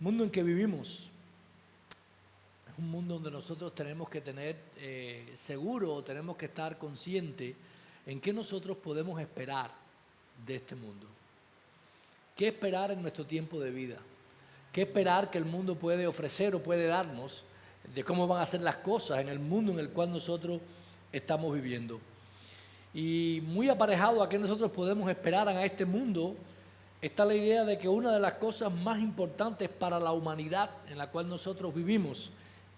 mundo en que vivimos es un mundo donde nosotros tenemos que tener seguro, tenemos que estar conscientes en qué nosotros podemos esperar de este mundo. ¿Qué esperar en nuestro tiempo de vida? ¿Qué esperar que el mundo puede ofrecer o puede darnos de cómo van a ser las cosas en el mundo en el cual nosotros estamos viviendo? Y muy aparejado a qué nosotros podemos esperar en este mundo está la idea de que una de las cosas más importantes para la humanidad en la cual nosotros vivimos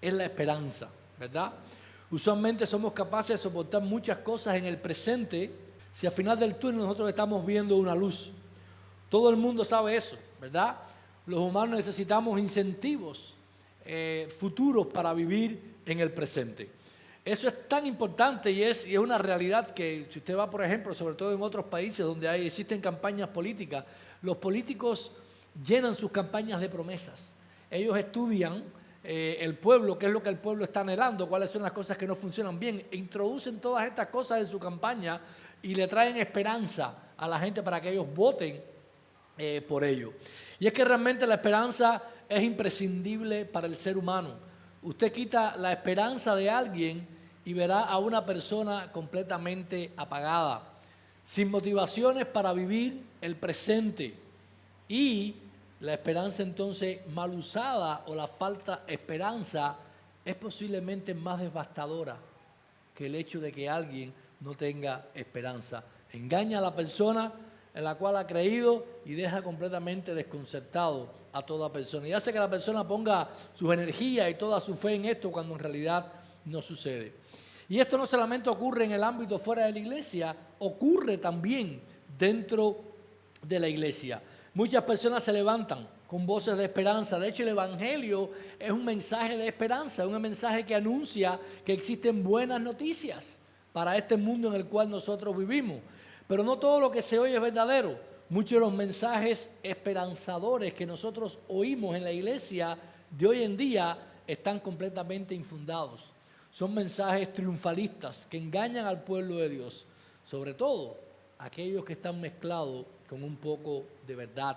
es la esperanza, ¿verdad? Usualmente somos capaces de soportar muchas cosas en el presente si al final del túnel nosotros estamos viendo una luz. Todo el mundo sabe eso, ¿verdad? Los humanos necesitamos incentivos futuros para vivir en el presente. Eso es tan importante y es una realidad que si usted va, por ejemplo, sobre todo en otros países donde existen campañas políticas, los políticos llenan sus campañas de promesas. Ellos estudian el pueblo, qué es lo que el pueblo está anhelando, cuáles son las cosas que no funcionan bien, e introducen todas estas cosas en su campaña y le traen esperanza a la gente para que ellos voten por ello. Y es que realmente la esperanza es imprescindible para el ser humano. Usted quita la esperanza de alguien y verá a una persona completamente apagada, sin motivaciones para vivir el presente. Y la esperanza entonces mal usada o la falta de esperanza es posiblemente más devastadora que el hecho de que alguien no tenga esperanza. Engaña a la persona en la cual ha creído y deja completamente desconcertado a toda persona. Y hace que la persona ponga su energía y toda su fe en esto cuando en realidad no sucede. Y esto no solamente ocurre en el ámbito fuera de la iglesia, ocurre también dentro de la iglesia. Muchas personas se levantan con voces de esperanza. De hecho, el Evangelio es un mensaje de esperanza, un mensaje que anuncia que existen buenas noticias para este mundo en el cual nosotros vivimos. Pero no todo lo que se oye es verdadero. Muchos de los mensajes esperanzadores que nosotros oímos en la iglesia de hoy en día están completamente infundados. Son mensajes triunfalistas que engañan al pueblo de Dios, sobre todo aquellos que están mezclados con un poco de verdad.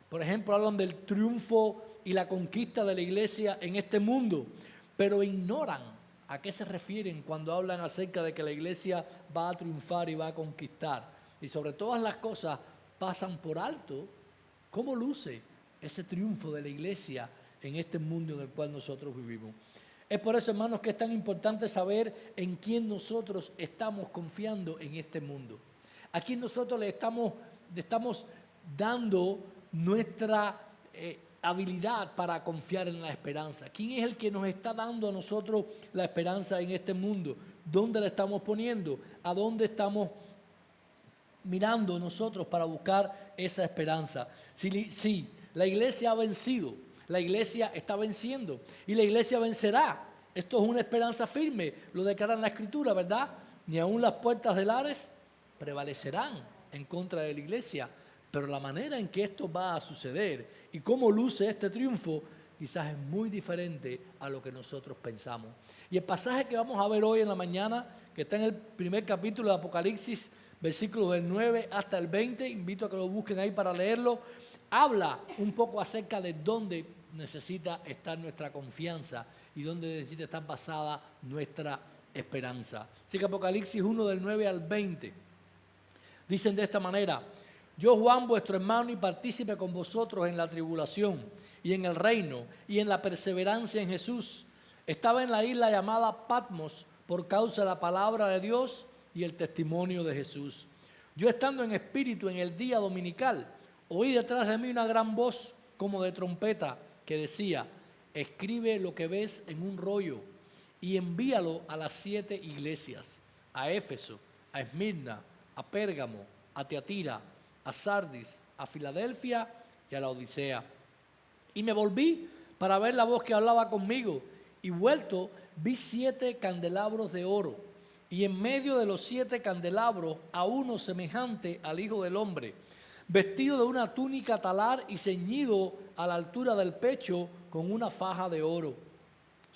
Por ejemplo, hablan del triunfo y la conquista de la iglesia en este mundo, pero ignoran a qué se refieren cuando hablan acerca de que la iglesia va a triunfar y va a conquistar. Y sobre todas las cosas pasan por alto cómo luce ese triunfo de la iglesia en este mundo en el cual nosotros vivimos. Es por eso, hermanos, que es tan importante saber en quién nosotros estamos confiando en este mundo. A quién nosotros le estamos dando nuestra habilidad para confiar en la esperanza. ¿Quién es el que nos está dando a nosotros la esperanza en este mundo? ¿Dónde la estamos poniendo? ¿A dónde estamos mirando nosotros para buscar esa esperanza? Sí, la iglesia ha vencido, la iglesia está venciendo y la iglesia vencerá. Esto es una esperanza firme, lo declara en la Escritura, ¿verdad? Ni aun las puertas del Hades prevalecerán en contra de la iglesia, pero la manera en que esto va a suceder y cómo luce este triunfo quizás es muy diferente a lo que nosotros pensamos. Y el pasaje que vamos a ver hoy en la mañana, que está en el primer capítulo de Apocalipsis, versículos del 9 hasta el 20, invito a que lo busquen ahí para leerlo, habla un poco acerca de dónde necesita estar nuestra confianza y dónde necesita estar basada nuestra esperanza. Así que Apocalipsis 1 del 9 al 20, dicen de esta manera: yo, Juan, vuestro hermano y partícipe con vosotros en la tribulación y en el reino y en la perseverancia en Jesús, estaba en la isla llamada Patmos por causa de la palabra de Dios y el testimonio de Jesús. Yo, estando en espíritu en el día dominical, oí detrás de mí una gran voz como de trompeta que decía: escribe lo que ves en un rollo y envíalo a las 7 iglesias, a Éfeso, a Esmirna, a Pérgamo, a Tiatira, a Sardis, a Filadelfia y a la Odisea. Y me volví para ver la voz que hablaba conmigo, y vuelto vi 7 candelabros de oro, y en medio de los 7 candelabros a uno semejante al Hijo del Hombre, vestido de una túnica talar y ceñido a la altura del pecho con una faja de oro.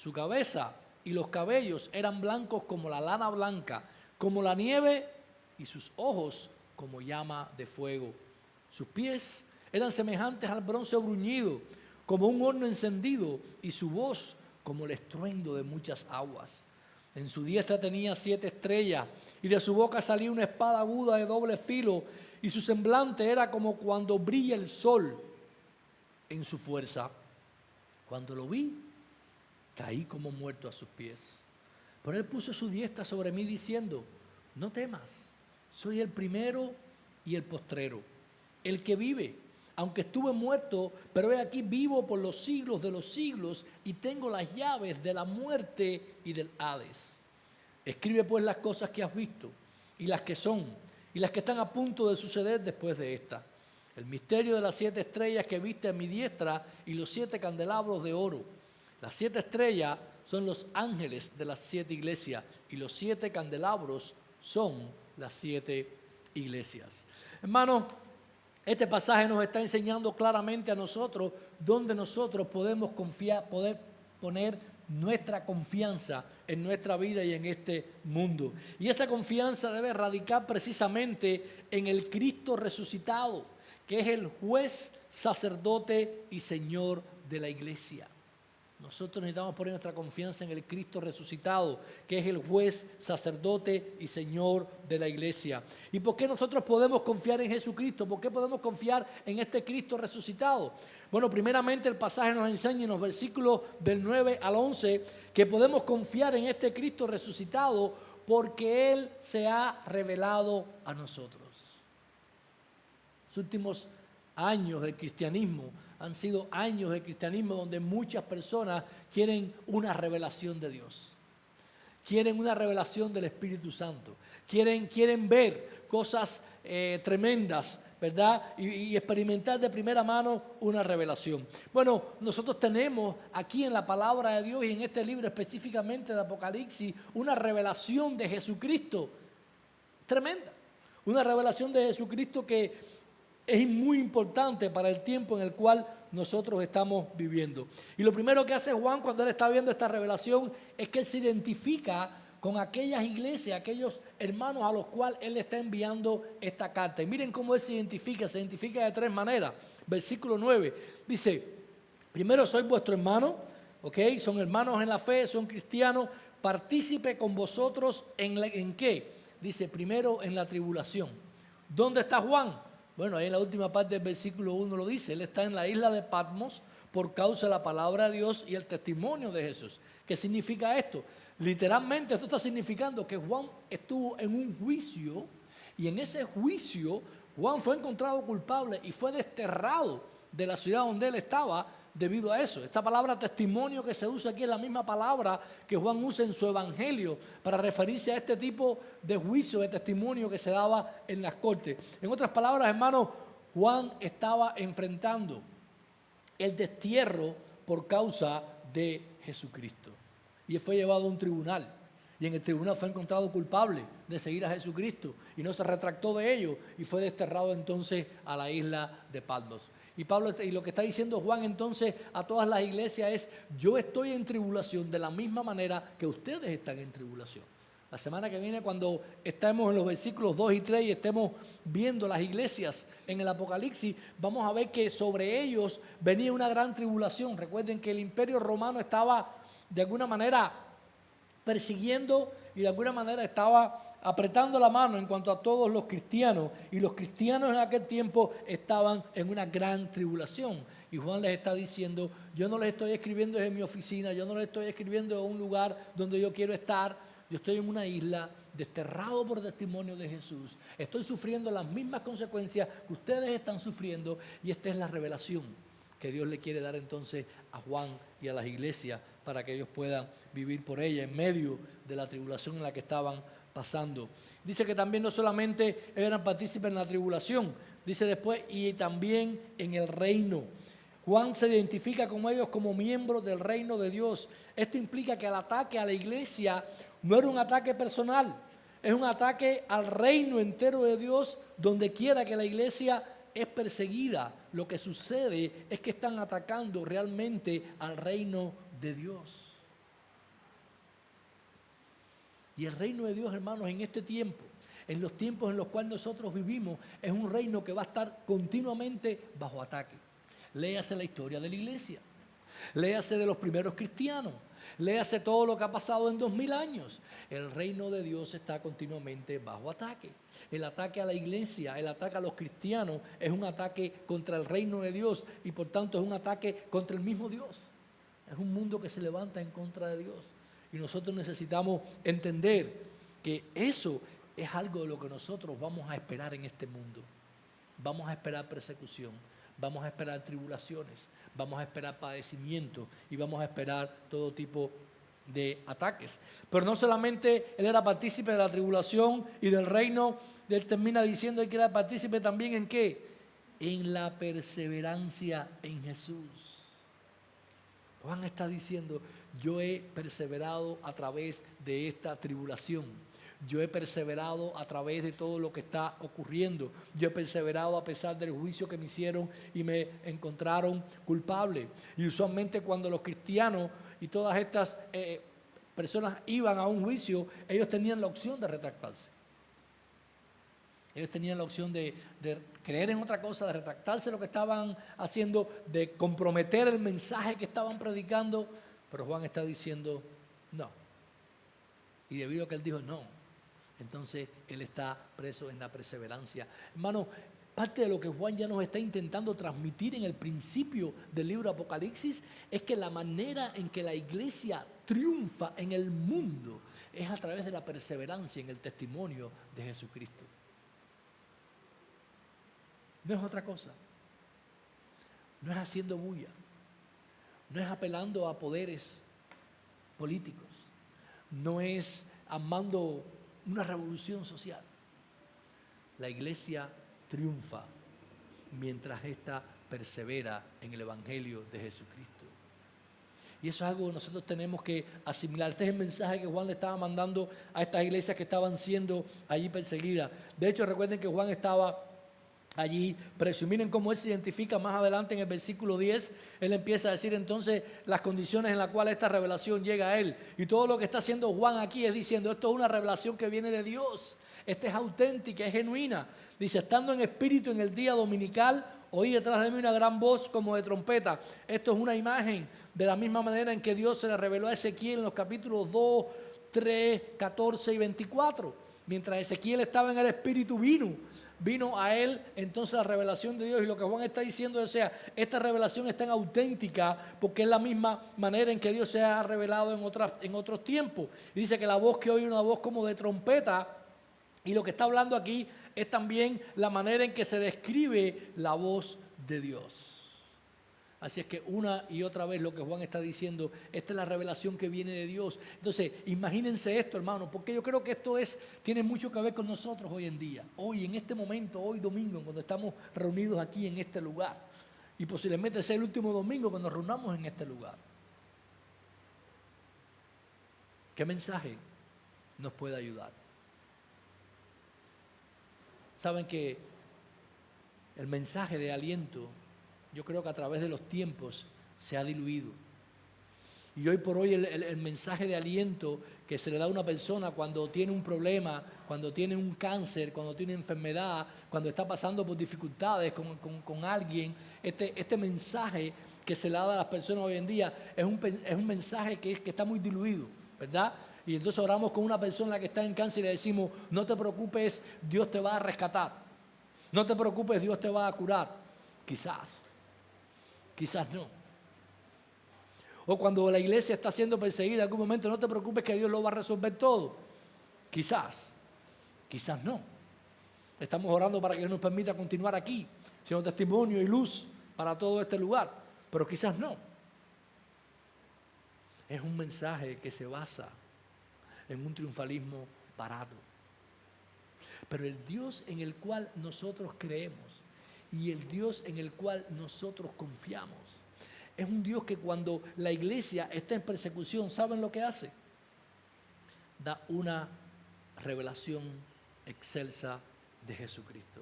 Su cabeza y los cabellos eran blancos como la lana blanca, como la nieve, y sus ojos como llama de fuego. Sus pies eran semejantes al bronce bruñido, como un horno encendido, y su voz como el estruendo de muchas aguas. En su diestra tenía 7 estrellas, y de su boca salía una espada aguda de doble filo, y su semblante era como cuando brilla el sol en su fuerza. Cuando lo vi, caí como muerto a sus pies. Pero él puso su diestra sobre mí diciendo: no temas, soy el primero y el postrero, el que vive. Aunque estuve muerto, pero he aquí vivo por los siglos de los siglos, y tengo las llaves de la muerte y del Hades. Escribe pues las cosas que has visto, y las que son, y las que están a punto de suceder después de esta. El misterio de las 7 estrellas que viste a mi diestra y los 7 candelabros de oro. Las 7 estrellas son los ángeles de las 7 iglesias, y los 7 candelabros son las 7 iglesias. Hermanos, este pasaje nos está enseñando claramente a nosotros dónde nosotros podemos confiar, poder poner nuestra confianza en nuestra vida y en este mundo. Y esa confianza debe radicar precisamente en el Cristo resucitado, que es el juez, sacerdote y Señor de la iglesia. Nosotros necesitamos poner nuestra confianza en el Cristo resucitado, que es el juez, sacerdote y Señor de la iglesia. ¿Y por qué nosotros podemos confiar en Jesucristo? ¿Por qué podemos confiar en este Cristo resucitado? Bueno, primeramente el pasaje nos enseña en los versículos del 9 al 11 que podemos confiar en este Cristo resucitado porque Él se ha revelado a nosotros. Los últimos años del cristianismo han sido años de cristianismo donde muchas personas quieren una revelación de Dios. Quieren una revelación del Espíritu Santo. Quieren ver cosas tremendas, ¿verdad? Y experimentar de primera mano una revelación. Bueno, nosotros tenemos aquí en la palabra de Dios y en este libro específicamente de Apocalipsis una revelación de Jesucristo tremenda. Una revelación de Jesucristo que es muy importante para el tiempo en el cual nosotros estamos viviendo. Y lo primero que hace Juan cuando él está viendo esta revelación es que él se identifica con aquellas iglesias, aquellos hermanos a los cuales él está enviando esta carta. Y miren cómo él se identifica de 3 maneras. Versículo 9 dice: primero, soy vuestro hermano, ¿ok? Son hermanos en la fe, son cristianos, partícipe con vosotros ¿en qué? Dice, primero en la tribulación. ¿Dónde está Juan? Bueno, ahí en la última parte del versículo 1 lo dice. Él está en la isla de Patmos por causa de la palabra de Dios y el testimonio de Jesús. ¿Qué significa esto? Literalmente esto está significando que Juan estuvo en un juicio y en ese juicio Juan fue encontrado culpable y fue desterrado de la ciudad donde él estaba debido a eso. Esta palabra testimonio que se usa aquí es la misma palabra que Juan usa en su evangelio para referirse a este tipo de juicio, de testimonio que se daba en las cortes. En otras palabras, hermanos, Juan estaba enfrentando el destierro por causa de Jesucristo. Y él fue llevado a un tribunal. Y en el tribunal fue encontrado culpable de seguir a Jesucristo. Y no se retractó de ello y fue desterrado entonces a la isla de Patmos. Y Pablo, y lo que está diciendo Juan entonces a todas las iglesias es: yo estoy en tribulación de la misma manera que ustedes están en tribulación. La semana que viene, cuando estemos en los versículos 2 y 3 y estemos viendo las iglesias en el Apocalipsis, vamos a ver que sobre ellos venía una gran tribulación. Recuerden que el imperio romano estaba de alguna manera persiguiendo y de alguna manera estaba apretando la mano en cuanto a todos los cristianos, y los cristianos en aquel tiempo estaban en una gran tribulación. Y Juan les está diciendo: yo no les estoy escribiendo desde mi oficina, yo no les estoy escribiendo de un lugar donde yo quiero estar, yo estoy en una isla desterrado por testimonio de Jesús, estoy sufriendo las mismas consecuencias que ustedes están sufriendo, y esta es la revelación que Dios le quiere dar entonces a Juan y a las iglesias para que ellos puedan vivir por ella en medio de la tribulación en la que estaban pasando. Dice que también no solamente eran partícipes en la tribulación, dice después, y también en el reino. Juan se identifica con ellos como miembros del reino de Dios. Esto implica que el ataque a la iglesia no era un ataque personal, es un ataque al reino entero de Dios. Donde quiera que la iglesia es perseguida, lo que sucede es que están atacando realmente al reino de Dios. Y el reino de Dios, hermanos, en este tiempo, en los tiempos en los cuales nosotros vivimos, es un reino que va a estar continuamente bajo ataque. Léase la historia de la iglesia. Léase de los primeros cristianos. Léase todo lo que ha pasado en 2000 años. El reino de Dios está continuamente bajo ataque. El ataque a la iglesia, el ataque a los cristianos es un ataque contra el reino de Dios y por tanto es un ataque contra el mismo Dios. Es un mundo que se levanta en contra de Dios. Y nosotros necesitamos entender que eso es algo de lo que nosotros vamos a esperar en este mundo. Vamos a esperar persecución, vamos a esperar tribulaciones, vamos a esperar padecimientos y vamos a esperar todo tipo de ataques. Pero no solamente él era partícipe de la tribulación y del reino, él termina diciendo que era partícipe también ¿en qué? En la perseverancia en Jesús. Juan está diciendo, yo he perseverado a través de esta tribulación. Yo he perseverado a través de todo lo que está ocurriendo. Yo he perseverado a pesar del juicio que me hicieron y me encontraron culpable. Y usualmente cuando los cristianos y todas estas personas iban a un juicio, ellos tenían la opción de retractarse. Ellos tenían la opción de creer en otra cosa, de retractarse de lo que estaban haciendo, de comprometer el mensaje que estaban predicando. Pero Juan está diciendo no. Y debido a que él dijo no, entonces él está preso en la perseverancia. Hermano, parte de lo que Juan ya nos está intentando transmitir en el principio del libro de Apocalipsis es que la manera en que la iglesia triunfa en el mundo es a través de la perseverancia en el testimonio de Jesucristo. No es otra cosa. No es haciendo bulla. No es apelando a poderes políticos. No es armando una revolución social. La iglesia triunfa mientras ésta persevera en el Evangelio de Jesucristo. Y eso es algo que nosotros tenemos que asimilar. Este es el mensaje que Juan le estaba mandando a estas iglesias que estaban siendo allí perseguidas. De hecho, recuerden que Juan estaba allí preso. Miren cómo él se identifica más adelante en el versículo 10. Él empieza a decir entonces las condiciones en las cuales esta revelación llega a él. Y todo lo que está haciendo Juan aquí es diciendo, esto es una revelación que viene de Dios. Esta es auténtica, es genuina. Dice, estando en espíritu en el día dominical, oí detrás de mí una gran voz como de trompeta. Esto es una imagen de la misma manera en que Dios se le reveló a Ezequiel en los capítulos 2, 3, 14 y 24. Mientras Ezequiel estaba en el espíritu vino a él entonces la revelación de Dios. Y lo que Juan está diciendo es, o sea, esta revelación es tan auténtica porque es la misma manera en que Dios se ha revelado en otros tiempos. Y dice que la voz que oí una voz como de trompeta. Y lo que está hablando aquí es también la manera en que se describe la voz de Dios. Así es que una y otra vez lo que Juan está diciendo, esta es la revelación que viene de Dios. Entonces, imagínense esto, hermano, porque yo creo que esto tiene mucho que ver con nosotros hoy en día. Hoy, en este momento, hoy domingo, cuando estamos reunidos aquí en este lugar. Y posiblemente sea el último domingo cuando nos reunamos en este lugar. ¿Qué mensaje nos puede ayudar? Saben que el mensaje de aliento, yo creo que a través de los tiempos se ha diluido. Y hoy por hoy el mensaje de aliento que se le da a una persona cuando tiene un problema, cuando tiene un cáncer, cuando tiene enfermedad, cuando está pasando por dificultades con alguien, este mensaje que se le da a las personas hoy en día es un mensaje que está muy diluido, ¿verdad? Y entonces oramos con una persona que está en cáncer y le decimos, no te preocupes, Dios te va a rescatar. No te preocupes, Dios te va a curar. Quizás no. O cuando la iglesia está siendo perseguida en algún momento, no te preocupes que Dios lo va a resolver todo. Quizás no. Estamos orando para que Dios nos permita continuar aquí, siendo testimonio y luz para todo este lugar, pero quizás no. Es un mensaje que se basa en un triunfalismo barato. Pero el Dios en el cual nosotros creemos y el Dios en el cual nosotros confiamos es un Dios que cuando la iglesia está en persecución, ¿saben lo que hace? Da una revelación excelsa de Jesucristo.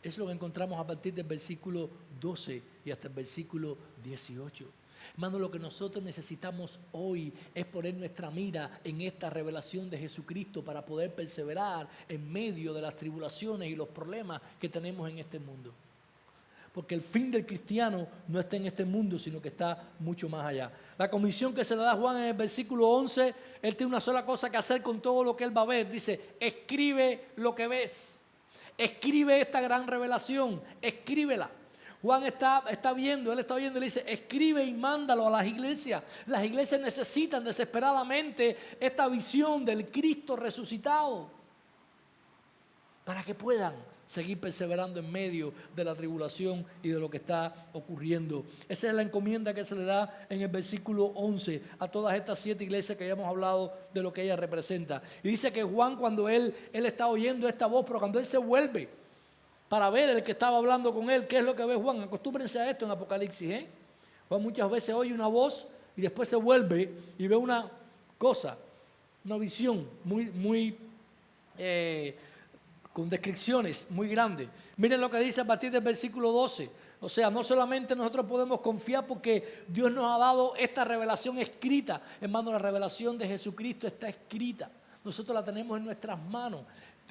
Es lo que encontramos a partir del versículo 12 y hasta el versículo 18. Hermano, lo que nosotros necesitamos hoy es poner nuestra mira en esta revelación de Jesucristo para poder perseverar en medio de las tribulaciones y los problemas que tenemos en este mundo. porque el fin del cristiano no está en este mundo, sino que está mucho más allá. La comisión que se le da a Juan en el versículo 11, él tiene una sola cosa que hacer con todo lo que él va a ver. Dice, escribe lo que ves. Escribe esta gran revelación, escríbela. Juan está viendo, él está viendo y le dice, escribe y mándalo a las iglesias. Las iglesias necesitan desesperadamente esta visión del Cristo resucitado para que puedan seguir perseverando en medio de la tribulación y de lo que está ocurriendo. Esa es la encomienda que se le da en el versículo 11 a todas estas 7 iglesias que ya hemos hablado de lo que ella representa. Y dice que Juan, cuando él está oyendo esta voz, pero cuando él se vuelve para ver el que estaba hablando con él, ¿qué es lo que ve Juan? Acostúmbrense a esto en Apocalipsis, Juan muchas veces oye una voz y después se vuelve y ve una cosa, una visión muy con descripciones muy grandes. Miren lo que dice a partir del versículo 12. O sea, no solamente nosotros podemos confiar porque Dios nos ha dado esta revelación escrita. Hermano, la revelación de Jesucristo está escrita. Nosotros la tenemos en nuestras manos.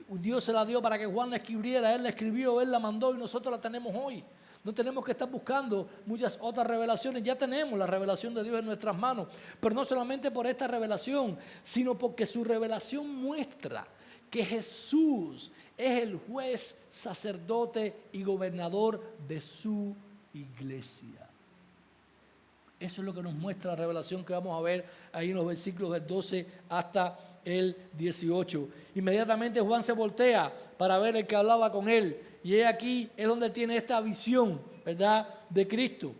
Dios se la dio para que Juan la escribiera. Él la escribió, Él la mandó y nosotros la tenemos hoy. No tenemos que estar buscando muchas otras revelaciones. Ya tenemos la revelación de Dios en nuestras manos. Pero no solamente por esta revelación, sino porque su revelación muestra que Jesús es el juez, sacerdote y gobernador de su iglesia. Eso es lo que nos muestra la revelación que vamos a ver ahí en los versículos del 12 hasta el 18. Inmediatamente Juan se voltea para ver el que hablaba con él. Y aquí es donde tiene esta visión, ¿verdad?, de Cristo.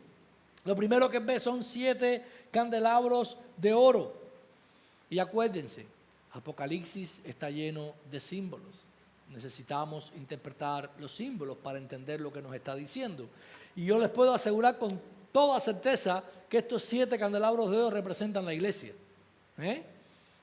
Lo primero que ve son 7 candelabros de oro. Y acuérdense, Apocalipsis está lleno de símbolos. Necesitamos interpretar los símbolos para entender lo que nos está diciendo. Y yo les puedo asegurar con toda certeza que estos 7 candelabros de oro representan la iglesia.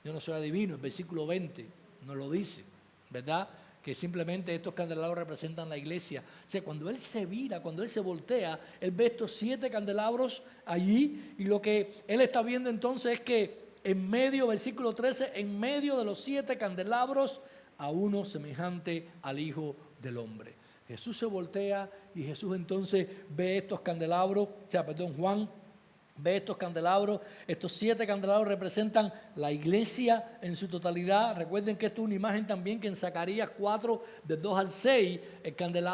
Yo no soy adivino, el versículo 20 nos lo dice, ¿verdad? Que simplemente estos candelabros representan la iglesia. O sea, cuando él se vira, cuando él se voltea, él ve estos 7 candelabros allí y lo que él está viendo entonces es que en medio, versículo 13, en medio de los 7 candelabros, a uno semejante al Hijo del Hombre. Jesús se voltea y Jesús entonces ve estos candelabros, Juan ve estos candelabros. Estos 7 candelabros representan la iglesia en su totalidad. Recuerden que esto es una imagen también que en Zacarías 4, del 2 al 6,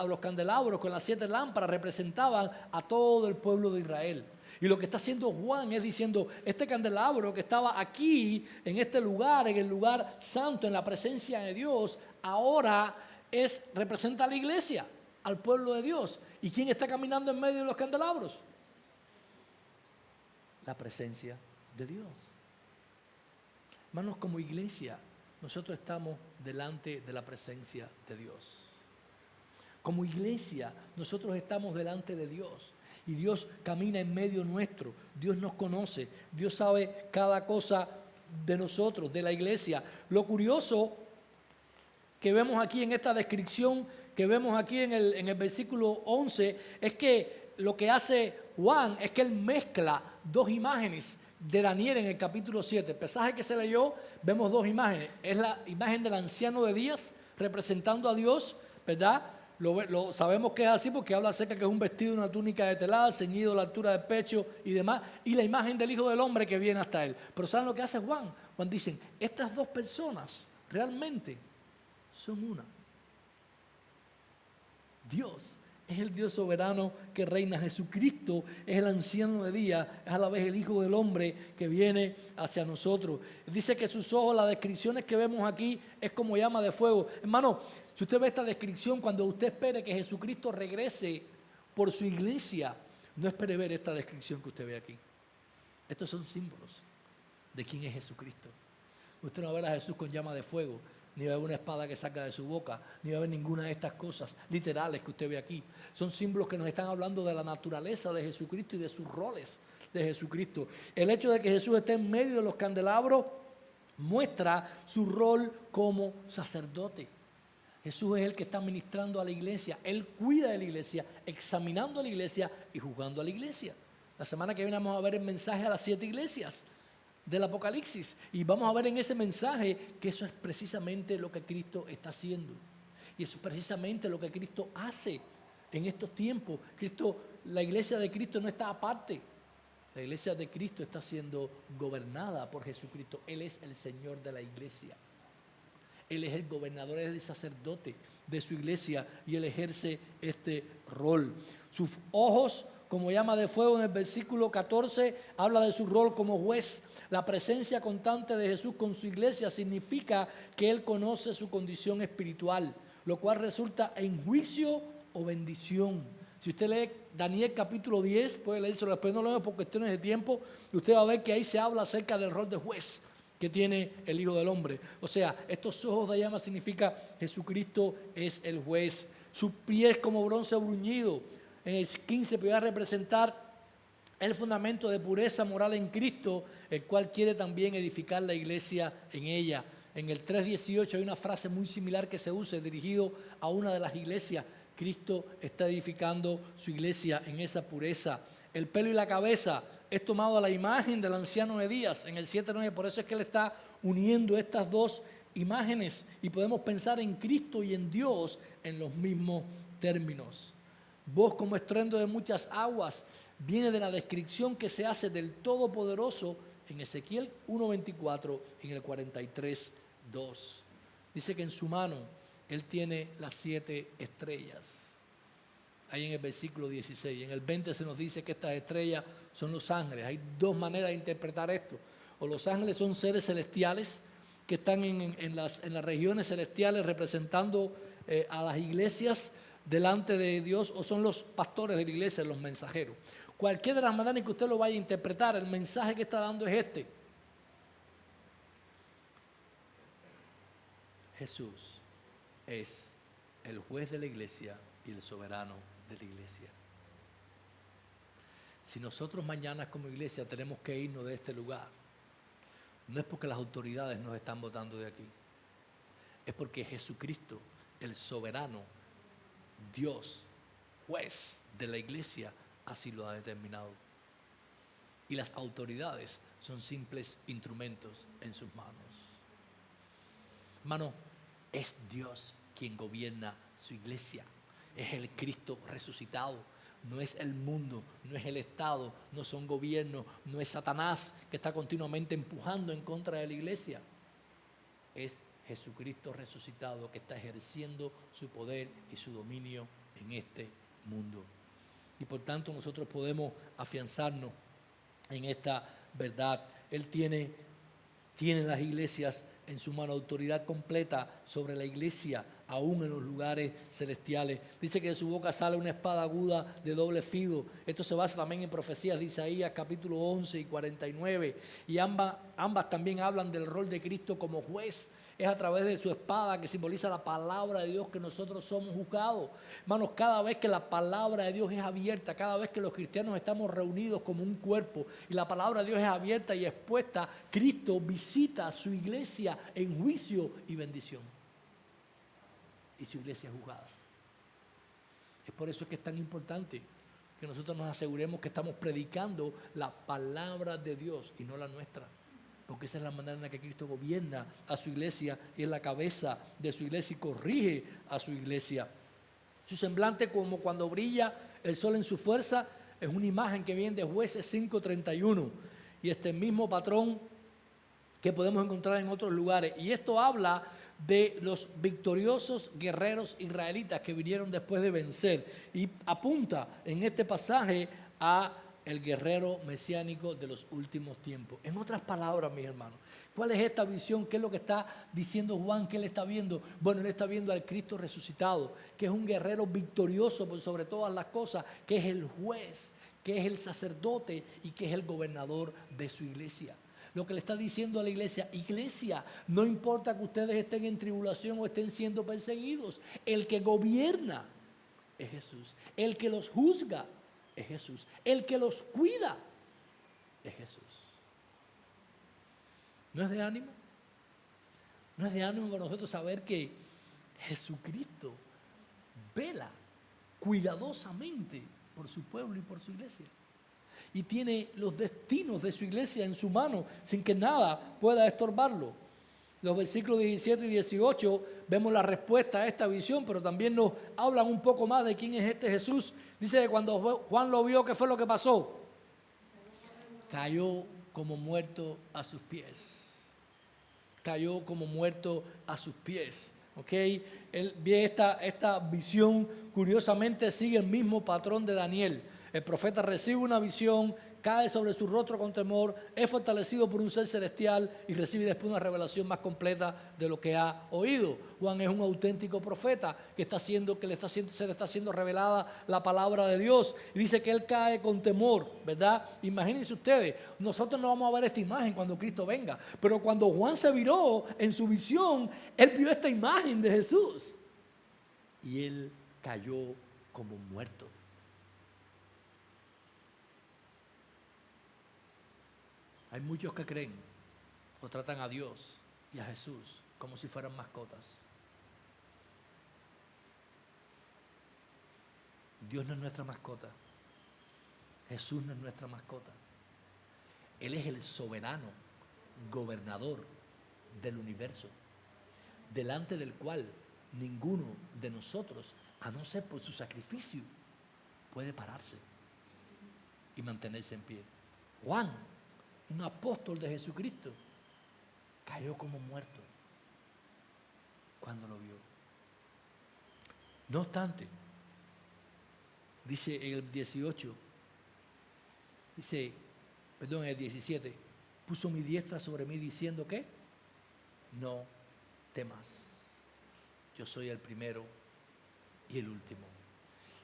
los candelabros con las 7 lámparas representaban a todo el pueblo de Israel. Y lo que está haciendo Juan es diciendo, este candelabro que estaba aquí, en este lugar, en el lugar santo, en la presencia de Dios, ahora representa a la iglesia, al pueblo de Dios. ¿Y quién está caminando en medio de los candelabros? La presencia de Dios. Hermanos, como iglesia, nosotros estamos delante de la presencia de Dios. Como iglesia, nosotros estamos delante de Dios. Y Dios camina en medio nuestro. Dios nos conoce. Dios sabe cada cosa de nosotros, de la iglesia. Lo curioso que vemos aquí en esta descripción, que vemos aquí en el versículo 11, es que lo que hace Juan es que él mezcla 2 imágenes de Daniel en el capítulo 7. El pasaje que se leyó, vemos 2 imágenes. Es la imagen del anciano de días representando a Dios, ¿verdad? Sabemos que es así porque habla acerca que es un vestido, una túnica de telar, ceñido a la altura del pecho y demás, y la imagen del Hijo del Hombre que viene hasta él. Pero ¿saben lo que hace Juan? Juan dice, estas 2 personas realmente son una. Dios es el Dios soberano que reina. Jesucristo es el anciano de días, es a la vez el Hijo del Hombre que viene hacia nosotros. Dice que sus ojos, las descripciones que vemos aquí, es como llama de fuego. Hermano, si usted ve esta descripción, cuando usted espere que Jesucristo regrese por su iglesia, no espere ver esta descripción que usted ve aquí. Estos son símbolos de quién es Jesucristo. Usted no va a ver a Jesús con llama de fuego, ni va a ver una espada que saca de su boca, ni va a ver ninguna de estas cosas literales que usted ve aquí. Son símbolos que nos están hablando de la naturaleza de Jesucristo y de sus roles de Jesucristo. El hecho de que Jesús esté en medio de los candelabros muestra su rol como sacerdote. Jesús es el que está ministrando a la iglesia. Él cuida de la iglesia, examinando a la iglesia y juzgando a la iglesia. La semana que viene vamos a ver el mensaje a las 7 iglesias del Apocalipsis. Y vamos a ver en ese mensaje que eso es precisamente lo que Cristo está haciendo. Y eso es precisamente lo que Cristo hace en estos tiempos. La iglesia de Cristo no está aparte. La iglesia de Cristo está siendo gobernada por Jesucristo. Él es el Señor de la iglesia. Él es el gobernador, Él es el sacerdote de su iglesia y Él ejerce este rol. Sus ojos, como llama de fuego en el versículo 14, habla de su rol como juez. La presencia constante de Jesús con su iglesia significa que Él conoce su condición espiritual, lo cual resulta en juicio o bendición. Si usted lee Daniel capítulo 10, puede leerlo, después no lo veo por cuestiones de tiempo, y usted va a ver que ahí se habla acerca del rol de juez que tiene el Hijo del Hombre. O sea, estos ojos de llama significa Jesucristo es el juez. Sus pies como bronce bruñido. En el 15 voy a representar el fundamento de pureza moral en Cristo, el cual quiere también edificar la iglesia en ella. En el 3:18 hay una frase muy similar que se usa dirigido a una de las iglesias. Cristo está edificando su iglesia en esa pureza. El pelo y la cabeza es tomado a la imagen del anciano de Días en el 7:9. Por eso es que él está uniendo estas dos imágenes y podemos pensar en Cristo y en Dios en los mismos términos. Voz como estruendo de muchas aguas viene de la descripción que se hace del Todopoderoso en Ezequiel 1:24 en el 43:2. Dice que en su mano Él tiene las 7 estrellas. Ahí en el versículo 16. En el 20 se nos dice que estas estrellas son los ángeles. Hay dos maneras de interpretar esto. O los ángeles son seres celestiales que están en las regiones celestiales representando a las iglesias delante de Dios, o son los pastores de la iglesia, los mensajeros. Cualquiera de las maneras que usted lo vaya a interpretar, el mensaje que está dando es este. Jesús es el juez de la iglesia y el soberano de la iglesia. Si nosotros mañana como iglesia tenemos que irnos de este lugar, no es porque las autoridades nos están botando de aquí, es porque Jesucristo, el soberano, Dios, juez de la iglesia, así lo ha determinado. Y las autoridades son simples instrumentos en sus manos. Hermano, es Dios quien gobierna su iglesia. Es el Cristo resucitado. No es el mundo, no es el Estado, no son gobiernos, no es Satanás que está continuamente empujando en contra de la iglesia. Es Jesucristo resucitado que está ejerciendo su poder y su dominio en este mundo. Y por tanto nosotros podemos afianzarnos en esta verdad. Él tiene las iglesias en su mano, autoridad completa sobre la iglesia, aún en los lugares celestiales. Dice que de su boca sale una espada aguda de doble filo. Esto se basa también en profecías de Isaías capítulo 11 y 49. Y ambas también hablan del rol de Cristo como juez. Es a través de su espada que simboliza la palabra de Dios que nosotros somos juzgados. Hermanos, cada vez que la palabra de Dios es abierta, cada vez que los cristianos estamos reunidos como un cuerpo y la palabra de Dios es abierta y expuesta, Cristo visita su iglesia en juicio y bendición. Y su iglesia es juzgada. Es por eso que es tan importante que nosotros nos aseguremos que estamos predicando la palabra de Dios y no la nuestra. Porque esa es la manera en la que Cristo gobierna a su iglesia y es la cabeza de su iglesia y corrige a su iglesia. Su semblante, como cuando brilla el sol en su fuerza, es una imagen que viene de Jueces 5:31. Y este mismo patrón que podemos encontrar en otros lugares. Y esto habla de los victoriosos guerreros israelitas que vinieron después de vencer. Y apunta en este pasaje a el guerrero mesiánico de los últimos tiempos. En otras palabras, mis hermanos, ¿cuál es esta visión? ¿Qué es lo que está diciendo Juan? ¿Qué él está viendo? Bueno, él está viendo al Cristo resucitado, que es un guerrero victorioso por sobre todas las cosas, que es el juez, que es el sacerdote y que es el gobernador de su iglesia. Lo que le está diciendo a la iglesia, no importa que ustedes estén en tribulación o estén siendo perseguidos, el que gobierna es Jesús, el que los juzga es Jesús, el que los cuida es Jesús. ¿No es de ánimo? ¿No es de ánimo para nosotros saber que Jesucristo vela cuidadosamente por su pueblo y por su iglesia? Y tiene los destinos de su iglesia en su mano sin que nada pueda estorbarlo. Los versículos 17 y 18 vemos la respuesta a esta visión, pero también nos hablan un poco más de quién es este Jesús. Dice que cuando Juan lo vio, ¿qué fue lo que pasó? Cayó como muerto a sus pies. Cayó como muerto a sus pies. ¿Ok? Él ve esta visión, curiosamente sigue el mismo patrón de Daniel. El profeta recibe una visión, cae sobre su rostro con temor, es fortalecido por un ser celestial y recibe después una revelación más completa de lo que ha oído. Juan es un auténtico profeta que se le está siendo revelada la palabra de Dios. Y dice que él cae con temor, ¿verdad? Imagínense ustedes, nosotros no vamos a ver esta imagen cuando Cristo venga, pero cuando Juan se viró en su visión, él vio esta imagen de Jesús. Y él cayó como muerto. Hay muchos que creen o tratan a Dios y a Jesús como si fueran mascotas. Dios no es nuestra mascota. Jesús no es nuestra mascota. Él es el soberano, gobernador del universo, delante del cual ninguno de nosotros, a no ser por su sacrificio, puede pararse y mantenerse en pie. Juan, un apóstol de Jesucristo, cayó como muerto cuando lo vio. No obstante, dice en el 18, en el 17, puso mi diestra sobre mí diciendo que no temas, yo soy el primero y el último.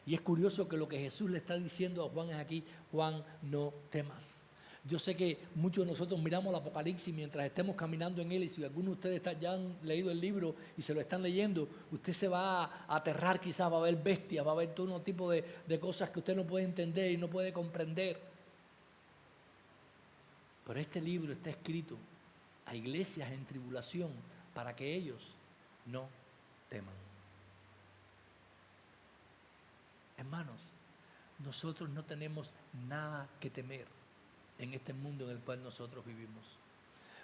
Y es curioso que lo que Jesús le está diciendo a Juan es aquí: Juan, no temas. Yo sé que muchos de nosotros miramos el Apocalipsis mientras estemos caminando en él, y si algunos de ustedes ya han leído el libro y se lo están leyendo, usted se va a aterrar, quizás va a ver bestias, va a ver todo tipo de cosas que usted no puede entender y no puede comprender. Pero este libro está escrito a iglesias en tribulación para que ellos no teman. Hermanos, nosotros no tenemos nada que temer en este mundo en el cual nosotros vivimos.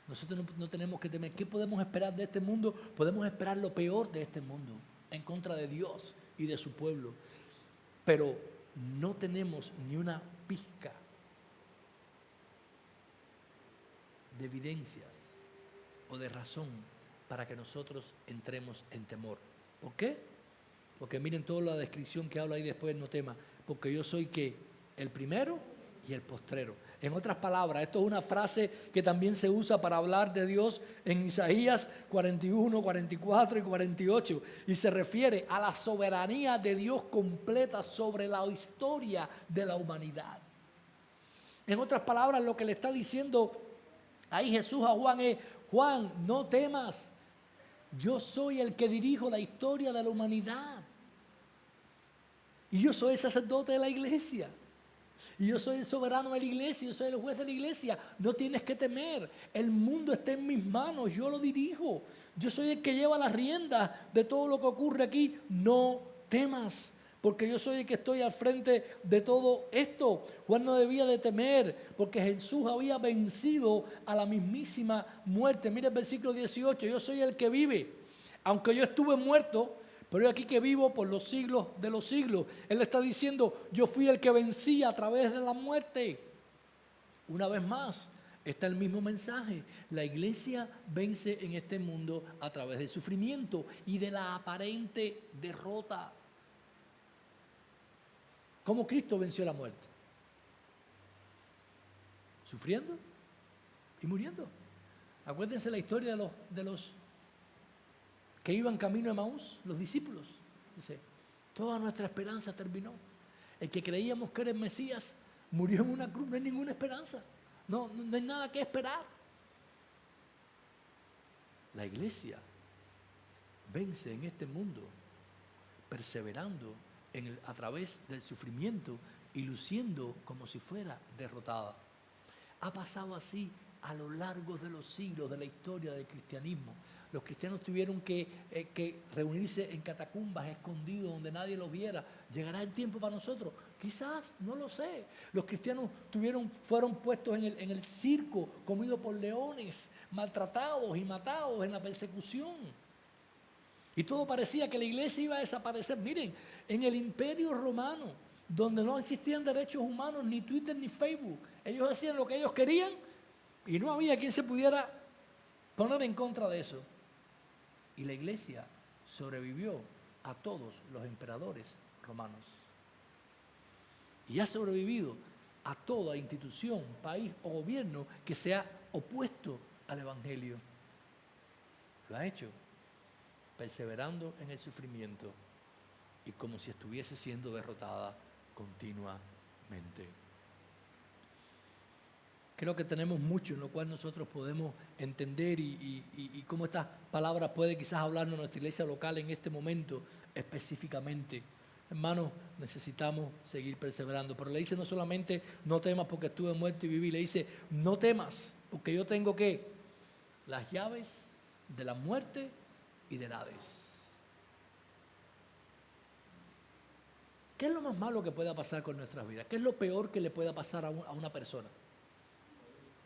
Nosotros no tenemos que temer. ¿Qué podemos esperar de este mundo? Podemos esperar lo peor de este mundo en contra de Dios y de su pueblo. Pero no tenemos ni una pizca de evidencias o de razón para que nosotros entremos en temor. ¿Por qué? Porque miren toda la descripción que habla ahí después, no tema. Porque yo soy ¿qué? El primero y el postrero. En otras palabras, esto es una frase que también se usa para hablar de Dios en Isaías 41, 44 y 48. Y se refiere a la soberanía de Dios completa sobre la historia de la humanidad. En otras palabras, lo que le está diciendo ahí Jesús a Juan es: Juan, no temas. Yo soy el que dirijo la historia de la humanidad. Y yo soy el sacerdote de la iglesia. Y yo soy el soberano de la iglesia, yo soy el juez de la iglesia. No tienes que temer. El mundo está en mis manos, yo lo dirijo. Yo soy el que lleva las riendas de todo lo que ocurre aquí. No temas, porque yo soy el que estoy al frente de todo esto. Juan no debía de temer, porque Jesús había vencido a la mismísima muerte. Mira el versículo 18, yo soy el que vive. Aunque yo estuve muerto, pero yo aquí que vivo por los siglos de los siglos. Él está diciendo: yo fui el que vencí a través de la muerte. Una vez más, está el mismo mensaje. La iglesia vence en este mundo a través del sufrimiento y de la aparente derrota. ¿Cómo Cristo venció la muerte? Sufriendo y muriendo. Acuérdense la historia de los que iban camino a Emaús, los discípulos. Dice: toda nuestra esperanza terminó. El que creíamos que era el Mesías murió en una cruz. No hay ninguna esperanza. No hay nada que esperar. La iglesia vence en este mundo perseverando a través del sufrimiento y luciendo como si fuera derrotada. Ha pasado así a lo largo de los siglos de la historia del cristianismo. Los cristianos tuvieron que reunirse en catacumbas, escondidos, donde nadie los viera. ¿Llegará el tiempo para nosotros? Quizás, no lo sé. Los cristianos fueron puestos en el circo, comidos por leones, maltratados y matados en la persecución. Y todo parecía que la iglesia iba a desaparecer. Miren, en el Imperio Romano, donde no existían derechos humanos, ni Twitter ni Facebook, ellos hacían lo que ellos querían y no había quien se pudiera poner en contra de eso. Y la iglesia sobrevivió a todos los emperadores romanos. Y ha sobrevivido a toda institución, país o gobierno que se ha opuesto al evangelio. Lo ha hecho perseverando en el sufrimiento y como si estuviese siendo derrotada continuamente. Creo que tenemos mucho en lo cual nosotros podemos entender y cómo esta palabra puede quizás hablarnos a nuestra iglesia local en este momento específicamente. Hermanos, necesitamos seguir perseverando. Pero le dice no solamente no temas porque estuve muerto y viví, le dice no temas porque yo tengo ¿qué? Las llaves de la muerte y del Hades. ¿Qué es lo más malo que pueda pasar con nuestras vidas? ¿Qué es lo peor que le pueda pasar a una persona?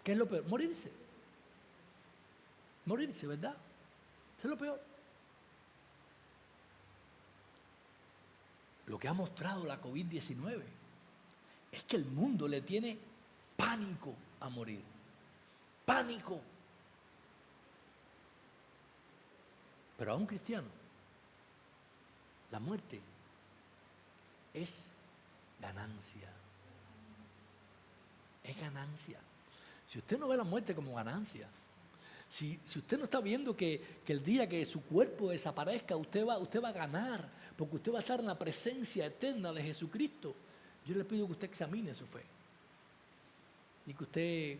¿Qué es lo peor? Morirse. Morirse, ¿verdad? Eso es lo peor. Lo que ha mostrado la COVID-19 es que el mundo le tiene pánico a morir. Pánico. Pero a un cristiano, la muerte es ganancia. Es ganancia. Si usted no ve la muerte como ganancia, si usted no está viendo que el día que su cuerpo desaparezca, usted va a ganar, porque usted va a estar en la presencia eterna de Jesucristo, yo le pido que usted examine su fe. Y que usted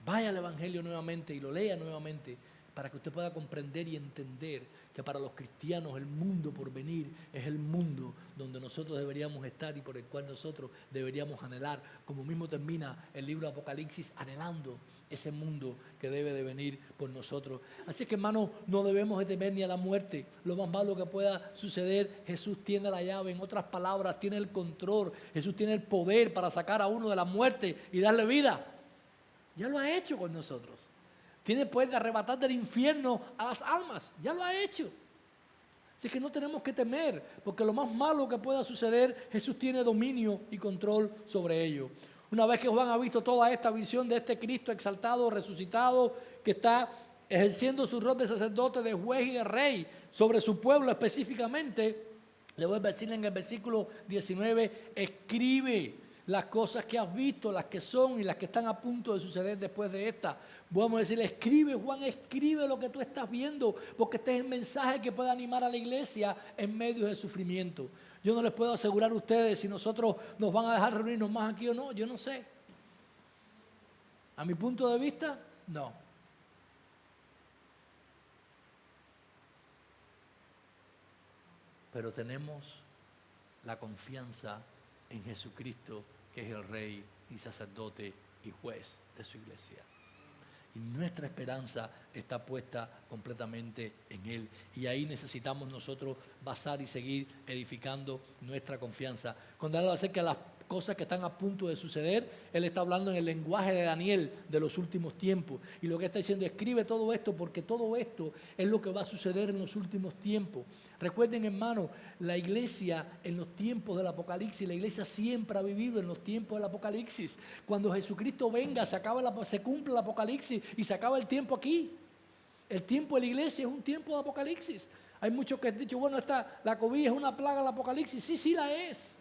vaya al Evangelio nuevamente y lo lea nuevamente, para que usted pueda comprender y entender que para los cristianos el mundo por venir es el mundo donde nosotros deberíamos estar y por el cual nosotros deberíamos anhelar, como mismo termina el libro de Apocalipsis, anhelando ese mundo que debe de venir por nosotros. Así que, hermanos, no debemos de temer ni a la muerte. Lo más malo que pueda suceder, Jesús tiene la llave, en otras palabras, tiene el control. Jesús tiene el poder para sacar a uno de la muerte y darle vida. Ya lo ha hecho con nosotros. Tiene el poder de arrebatar del infierno a las almas. Ya lo ha hecho. Así que no tenemos que temer, porque lo más malo que pueda suceder, Jesús tiene dominio y control sobre ello. Una vez que Juan ha visto toda esta visión de este Cristo exaltado, resucitado, que está ejerciendo su rol de sacerdote, de juez y de rey sobre su pueblo específicamente, le voy a decir en el versículo 19, escribe las cosas que has visto, las que son y las que están a punto de suceder después de esta. Vamos a decirle, escribe, Juan, escribe lo que tú estás viendo, porque este es el mensaje que puede animar a la iglesia en medio del sufrimiento. Yo no les puedo asegurar a ustedes si nosotros nos van a dejar reunirnos más aquí o no, yo no sé. A mi punto de vista, no. Pero tenemos la confianza en Jesucristo, que es el Rey y sacerdote y juez de su iglesia. Y nuestra esperanza está puesta completamente en Él. Y ahí necesitamos nosotros basar y seguir edificando nuestra confianza. Cuando habla acerca de las cosas que están a punto de suceder, Él está hablando en el lenguaje de Daniel de los últimos tiempos. Y lo que está diciendo, escribe todo esto, porque todo esto es lo que va a suceder en los últimos tiempos. Recuerden, hermanos, la iglesia en los tiempos del Apocalipsis, la iglesia siempre ha vivido en los tiempos del Apocalipsis. Cuando Jesucristo venga, se cumple el Apocalipsis y se acaba el tiempo aquí. El tiempo de la iglesia es un tiempo de Apocalipsis. Hay muchos que han dicho, bueno, la COVID es una plaga del Apocalipsis. Sí, sí la es.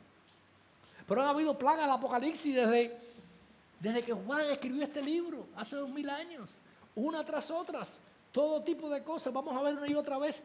Pero ha habido plagas del Apocalipsis desde que Juan escribió este libro, hace 2000 años, una tras otras, todo tipo de cosas. Vamos a ver una y otra vez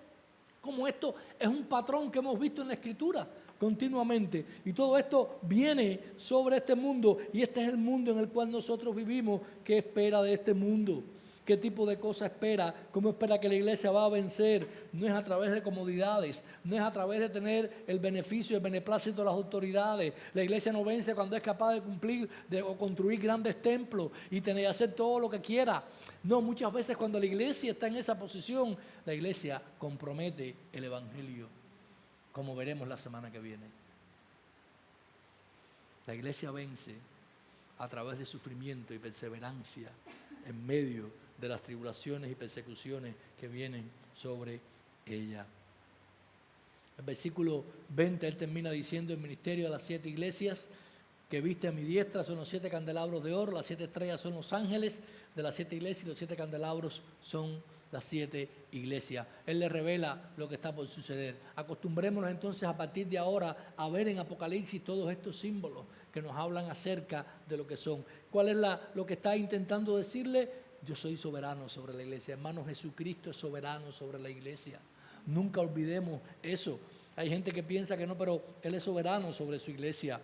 cómo esto es un patrón que hemos visto en la Escritura continuamente. Y todo esto viene sobre este mundo, y este es el mundo en el cual nosotros vivimos. ¿Qué espera de este mundo? qué tipo de cosas espera, cómo espera que la iglesia va a vencer. No es a través de comodidades, no es a través de tener el beneficio, el beneplácito de las autoridades. La iglesia no vence cuando es capaz de cumplir o construir grandes templos y hacer todo lo que quiera. No, muchas veces cuando la iglesia está en esa posición, la iglesia compromete el evangelio, como veremos la semana que viene. La iglesia vence a través de sufrimiento y perseverancia en medio de las tribulaciones y persecuciones que vienen sobre ella. El versículo 20, él termina diciendo: el ministerio de las 7 iglesias que viste a mi diestra son los 7 candelabros de oro, las 7 estrellas son los ángeles de las 7 iglesias y los 7 candelabros son las 7 iglesias. Él le revela lo que está por suceder. Acostumbrémonos entonces a partir de ahora a ver en Apocalipsis todos estos símbolos que nos hablan acerca de lo que son. ¿Cuál es lo que está intentando decirle? Yo soy soberano sobre la iglesia. Hermano, Jesucristo es soberano sobre la iglesia. Nunca olvidemos eso. Hay gente que piensa que no, pero Él es soberano sobre su iglesia.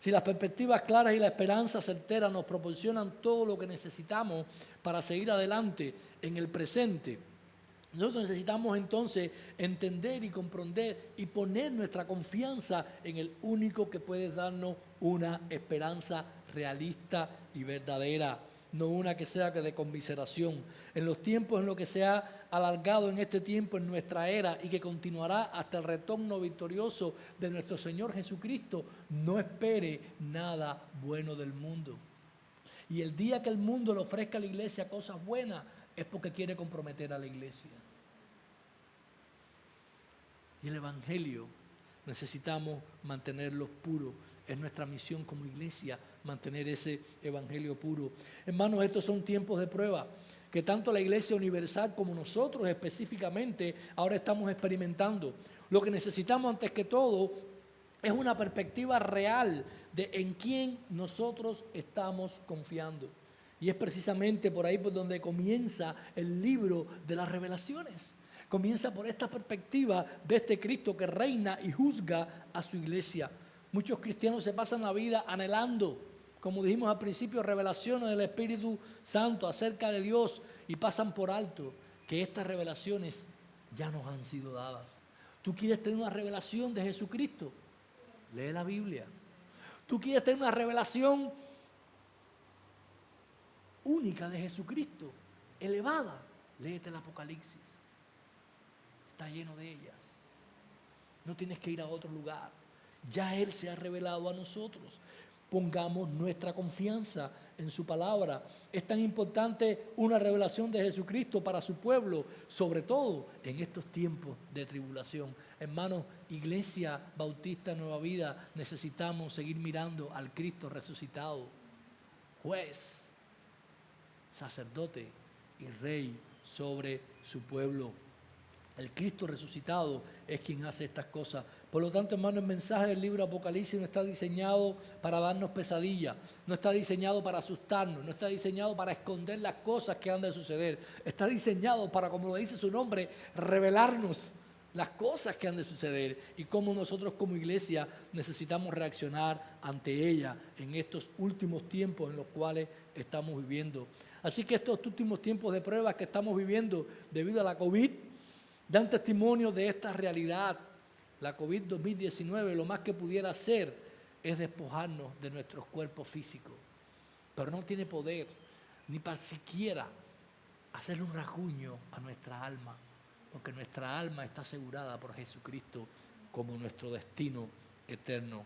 Si las perspectivas claras y la esperanza certera nos proporcionan todo lo que necesitamos para seguir adelante en el presente, nosotros necesitamos entonces entender y comprender y poner nuestra confianza en el único que puede darnos una esperanza realista y verdadera, no una que sea de conmiseración. En los tiempos en los que se ha alargado en este tiempo, en nuestra era, y que continuará hasta el retorno victorioso de nuestro Señor Jesucristo, no espere nada bueno del mundo. Y el día que el mundo le ofrezca a la iglesia cosas buenas, es porque quiere comprometer a la iglesia. Y el evangelio necesitamos mantenerlo puro. Es nuestra misión como iglesia mantener ese evangelio puro. Hermanos, estos son tiempos de prueba que tanto la iglesia universal como nosotros específicamente ahora estamos experimentando. Lo que necesitamos antes que todo es una perspectiva real de en quién nosotros estamos confiando. Y es precisamente por ahí por donde comienza el libro de las revelaciones. Comienza por esta perspectiva de este Cristo que reina y juzga a su iglesia. Muchos cristianos se pasan la vida anhelando, como dijimos al principio, revelaciones del Espíritu Santo acerca de Dios, y pasan por alto que estas revelaciones ya nos han sido dadas. ¿Tú quieres tener una revelación de Jesucristo? Lee la Biblia. ¿Tú quieres tener una revelación única de Jesucristo, elevada? Léete el Apocalipsis. Está lleno de ellas. No tienes que ir a otro lugar. Ya Él se ha revelado a nosotros. Pongamos nuestra confianza en su palabra. Es tan importante una revelación de Jesucristo para su pueblo, sobre todo en estos tiempos de tribulación. Hermanos, Iglesia Bautista Nueva Vida, necesitamos seguir mirando al Cristo resucitado, juez, sacerdote y rey sobre su pueblo. El Cristo resucitado es quien hace estas cosas. Por lo tanto, hermano, el mensaje del libro Apocalipsis no está diseñado para darnos pesadilla, no está diseñado para asustarnos, no está diseñado para esconder las cosas que han de suceder. Está diseñado para, como lo dice su nombre, revelarnos las cosas que han de suceder y cómo nosotros como iglesia necesitamos reaccionar ante ella en estos últimos tiempos en los cuales estamos viviendo. Así que estos últimos tiempos de pruebas que estamos viviendo debido a la COVID dan testimonio de esta realidad. La COVID-2019 lo más que pudiera hacer es despojarnos de nuestros cuerpos físicos, pero no tiene poder ni para siquiera hacerle un rasguño a nuestra alma, porque nuestra alma está asegurada por Jesucristo como nuestro destino eterno.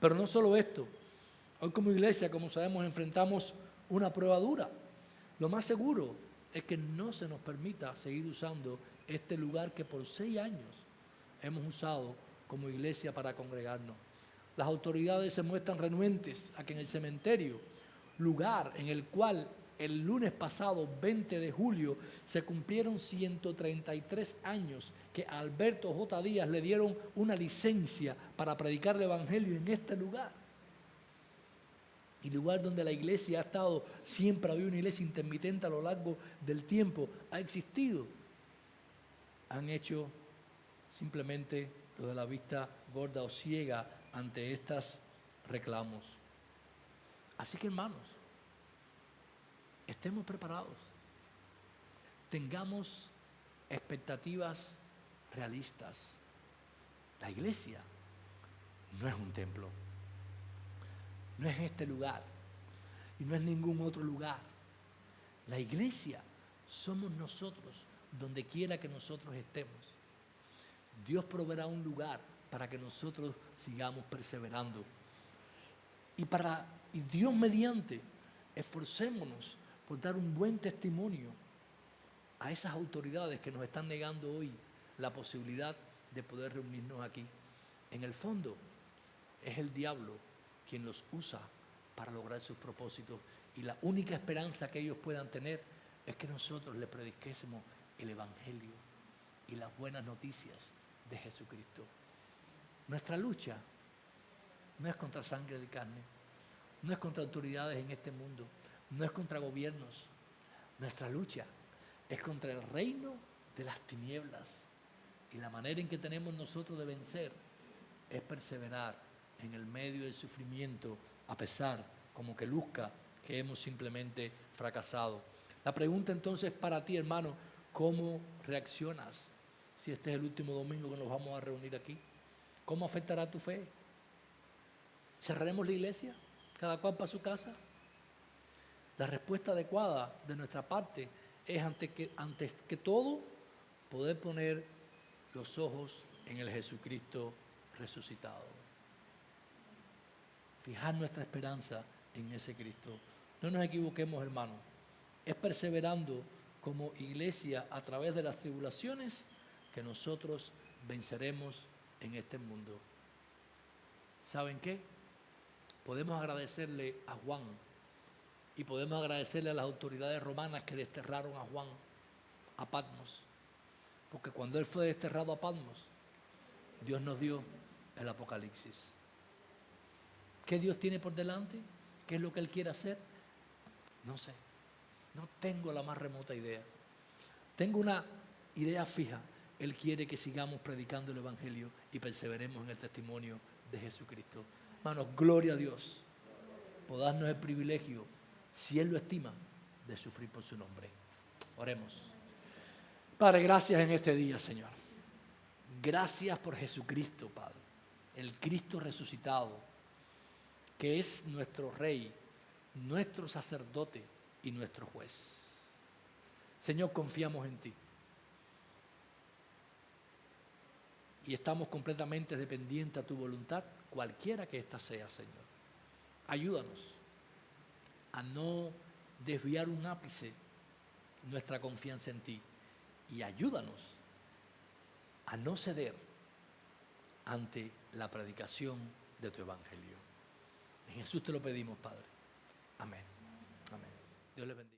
Pero no solo esto, hoy como iglesia, como sabemos, enfrentamos una prueba dura. Lo más seguro es que no se nos permita seguir usando este lugar que por 6 años hemos usado como iglesia para congregarnos. Las autoridades se muestran renuentes a que en el cementerio, lugar en el cual el lunes pasado, 20 de julio, se cumplieron 133 años que a Alberto J. Díaz le dieron una licencia para predicar el evangelio en este lugar. Y lugar donde la iglesia ha estado, siempre había una iglesia intermitente a lo largo del tiempo, ha existido. Han hecho simplemente lo de la vista gorda o ciega ante estos reclamos. Así que, hermanos, estemos preparados. tengamos expectativas realistas. La iglesia no es un templo, no es este lugar y no es ningún otro lugar. La iglesia somos nosotros, donde quiera que nosotros estemos. Dios proveerá un lugar para que nosotros sigamos perseverando. Y Dios mediante, esforcémonos por dar un buen testimonio a esas autoridades que nos están negando hoy la posibilidad de poder reunirnos aquí. En el fondo, es el diablo quien los usa para lograr sus propósitos, y la única esperanza que ellos puedan tener es que nosotros les prediquésemos el Evangelio y las buenas noticias de Jesucristo. Nuestra lucha no es contra sangre de carne, no es contra autoridades en este mundo, no es contra gobiernos. Nuestra lucha es contra el reino de las tinieblas, y la manera en que tenemos nosotros de vencer es perseverar en el medio del sufrimiento, a pesar como que luzca que hemos simplemente fracasado. La pregunta entonces para ti, hermano, ¿cómo reaccionas si este es el último domingo que nos vamos a reunir aquí? ¿Cómo afectará tu fe? ¿Cerraremos la iglesia? ¿Cada cual para su casa? La respuesta adecuada de nuestra parte es antes que todo poder poner los ojos en el Jesucristo resucitado. Fijar nuestra esperanza en ese Cristo. No nos equivoquemos, hermanos. Es perseverando como iglesia a través de las tribulaciones que nosotros venceremos en este mundo. ¿Saben qué? Podemos agradecerle a Juan y podemos agradecerle a las autoridades romanas que desterraron a Juan a Patmos. Porque cuando él fue desterrado a Patmos, Dios nos dio el Apocalipsis. ¿Qué Dios tiene por delante? ¿Qué es lo que Él quiere hacer? No sé. No tengo la más remota idea. Tengo una idea fija. Él quiere que sigamos predicando el Evangelio y perseveremos en el testimonio de Jesucristo. Hermanos, gloria a Dios por darnos el privilegio, si Él lo estima, de sufrir por su nombre. Oremos. Padre, gracias en este día, Señor. Gracias por Jesucristo, Padre, el Cristo resucitado, que es nuestro Rey, nuestro sacerdote y nuestro juez. Señor, confiamos en ti. Y estamos completamente dependientes a tu voluntad, cualquiera que ésta sea, Señor. Ayúdanos a no desviar un ápice nuestra confianza en ti. Y ayúdanos a no ceder ante la predicación de tu Evangelio. En Jesús te lo pedimos, Padre. Amén. Amén. Dios le bendiga.